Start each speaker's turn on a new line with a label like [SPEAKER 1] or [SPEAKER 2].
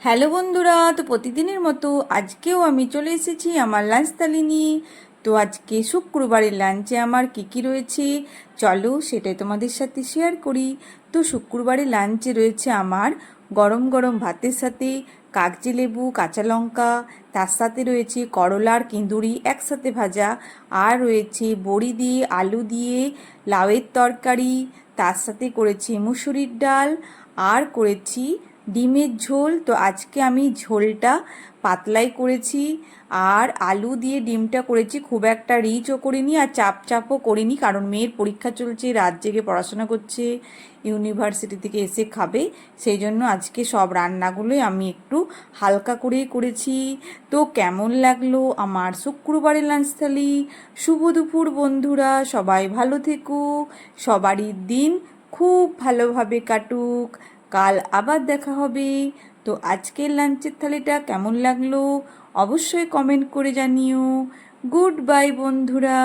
[SPEAKER 1] Hello বন্ধুরা, তো প্রতিদিনের মতো আজকেও আমি চলে এসেছি আমার লাঞ্চ থালি নিয়ে। তো আজকে শুক্রবারের লাঞ্চে আমার কী রয়েছে চলো সেটাই তোমাদের সাথে শেয়ার করি। তো শুক্রবারের লাঞ্চে রয়েছে আমার গরম গরম ভাতের সাথে কাগজি লেবু, কাঁচা লঙ্কা, তার সাথে রয়েছে করলার কিঁদুরি একসাথে ভাজা, আর রয়েছে বড়ি দিয়ে আলু দিয়ে লাউয়ের তরকারি, তার সাথে করেছি মুসুরির ডাল, আর করেছি ডিমের ঝোল। তো আজকে আমি ঝোলটা পাতলাই করেছি, আর আলু দিয়ে ডিমটা করেছি, খুব একটা রিচও করিনি আর চাপও করিনি, কারণ মেয়ের পরীক্ষা চলছে, রাত জেগে পড়াশোনা করছে, ইউনিভার্সিটি থেকে এসে খাবে, সেই জন্য আজকে সব রান্নাগুলোই আমি একটু হালকা করেই করেছি। তো কেমন লাগলো আমার শুক্রবারের লাঞ্চ থালি? শুভ দুপুর বন্ধুরা, সবাই ভালো থেকো, সবারই দিন খুব ভালোভাবে কাটুক, কাল আবার দেখা হবে। তো আজকের লাঞ্চের থালিটা কেমন লাগলো অবশ্যই কমেন্ট করে জানিও। গুড বাই বন্ধুরা।